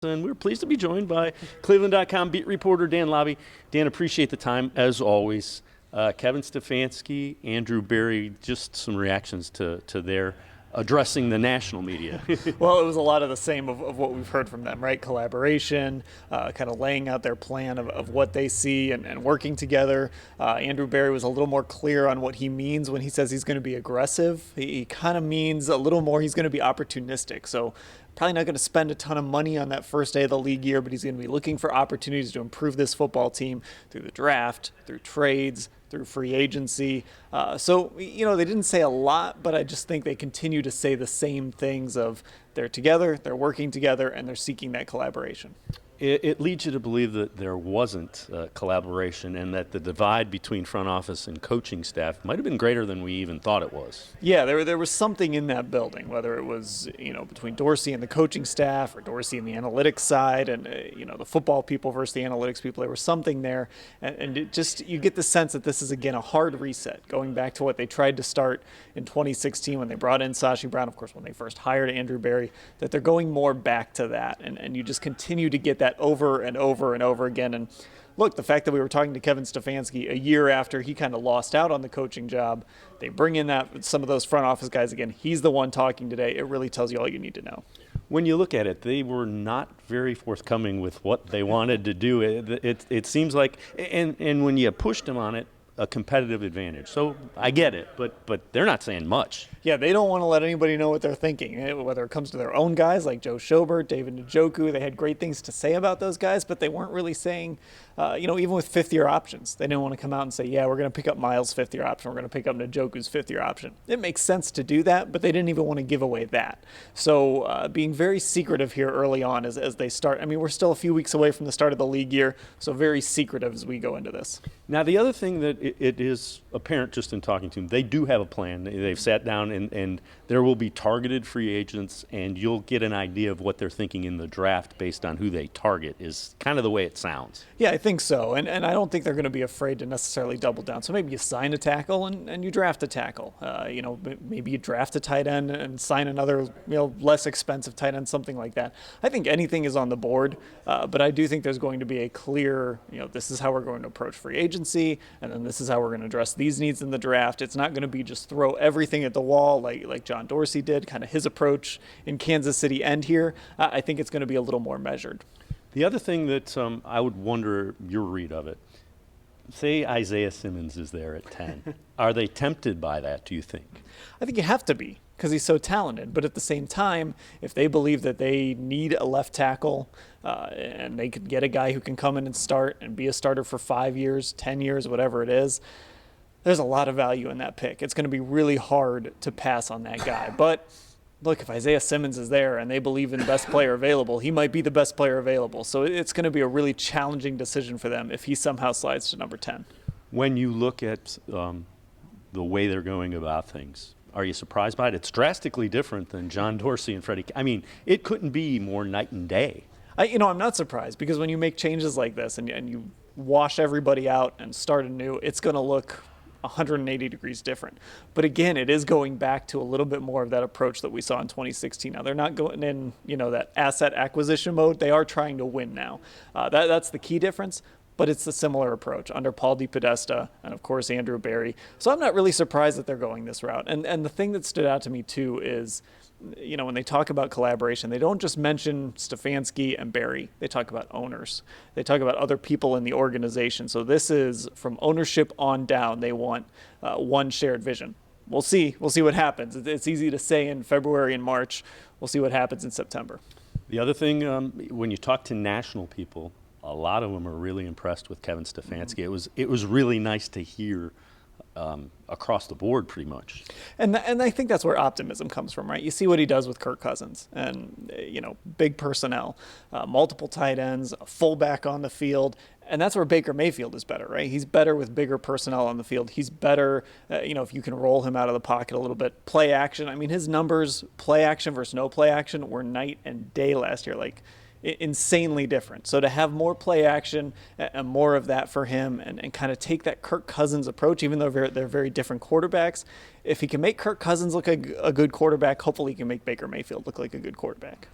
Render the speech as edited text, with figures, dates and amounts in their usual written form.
And we're pleased to be joined by cleveland.com beat reporter Dan Labbe. Dan, appreciate the time as always. Kevin Stefanski, Andrew Berry, just some reactions to their addressing the national media. Well, it was a lot of the same of what we've heard from them, right? Collaboration, kind of laying out their plan of what they see and working together. Andrew Berry was a little more clear on what he means when he says he's going to be aggressive. He kind of means a little more he's going to be opportunistic. So probably not going to spend a ton of money on that first day of the league year, but he's going to be looking for opportunities to improve this football team through the draft, through trades, through free agency. So, they didn't say a lot, but I just think they continue to say the same things of they're together, they're working together, and they're seeking that collaboration. It leads you to believe that there wasn't collaboration and that the divide between front office and coaching staff might have been greater than we even thought it was. Yeah, there was something in that building, whether it was, between Dorsey and the coaching staff or Dorsey and the analytics side and, the football people versus the analytics people. There was something there. And it just, you get the sense that this is, again, a hard reset, going back to what they tried to start in 2016 when they brought in Sashi Brown, of course, when they first hired Andrew Berry, that they're going more back to that. And you just continue to get that over and over and over again. And look, the fact that we were talking to Kevin Stefanski a year after he kind of lost out on the coaching job, they bring in some of those front office guys again. He's the one talking today. It really tells you all you need to know. When you look at it, they were not very forthcoming with what they wanted to do. It seems like, and when you pushed them on it, a competitive advantage. So I get it, but they're not saying much. Yeah, they don't want to let anybody know what they're thinking, whether it comes to their own guys like Joe Schobert, David Njoku. They had great things to say about those guys, but they weren't really saying, even with fifth-year options, they didn't want to come out and say, yeah, we're going to pick up Miles' fifth-year option, we're going to pick up Njoku's fifth-year option. It makes sense to do that, but they didn't even want to give away that. So being very secretive here early on as they start. I mean, we're still a few weeks away from the start of the league year, so very secretive as we go into this. Now, the other thing that it is apparent just in talking to them, they do have a plan. They've sat down and there will be targeted free agents, and you'll get an idea of what they're thinking in the draft based on who they target is kind of the way it sounds. Yeah, I think so. And I don't think they're going to be afraid to necessarily double down. So maybe you sign a tackle and you draft a tackle. Maybe you draft a tight end and sign another, less expensive tight end, something like that. I think anything is on the board, but I do think there's going to be a clear, this is how we're going to approach free agency, and then this is how we're going to address these needs in the draft. It's not going to be just throw everything at the wall like John Dorsey did, kind of his approach in Kansas City and here. I think it's going to be a little more measured. The other thing that I would wonder your read of it, say Isaiah Simmons is there at 10. Are they tempted by that, do you think? I think you have to be because he's so talented. But at the same time, if they believe that they need a left tackle and they could get a guy who can come in and start and be a starter for 5 years, 10 years, whatever it is, there's a lot of value in that pick. It's going to be really hard to pass on that guy. But look, if Isaiah Simmons is there and they believe in the best player available, he might be the best player available. So it's going to be a really challenging decision for them if he somehow slides to number 10. When you look at the way they're going about things, are you surprised by it? It's drastically different than John Dorsey and Freddie. I mean, it couldn't be more night and day. I'm not surprised because when you make changes like this and you wash everybody out and start anew, it's going to look 180 degrees different. But again, it is going back to a little bit more of that approach that we saw in 2016. Now, they're not going in, that asset acquisition mode. They are trying to win now. That's the key difference, but it's a similar approach under Paul DePodesta and, of course, Andrew Berry. So I'm not really surprised that they're going this route. And the thing that stood out to me, too, is when they talk about collaboration, they don't just mention Stefanski and Berry. They talk about owners. They talk about other people in the organization. So this is from ownership on down. They want one shared vision. We'll see. We'll see what happens. It's easy to say in February and March. We'll see what happens in September. The other thing, when you talk to national people, a lot of them are really impressed with Kevin Stefanski. It was really nice to hear across the board pretty much. And I think that's where optimism comes from, right? You see what he does with Kirk Cousins and, big personnel, multiple tight ends, a fullback on the field. And that's where Baker Mayfield is better, right? He's better with bigger personnel on the field. He's better, if you can roll him out of the pocket a little bit. Play action. I mean, his numbers, play action versus no play action, were night and day last year. Like, insanely different. So to have more play action and more of that for him and kind of take that Kirk Cousins approach, even though they're very different quarterbacks, if he can make Kirk Cousins look like a good quarterback, hopefully he can make Baker Mayfield look like a good quarterback.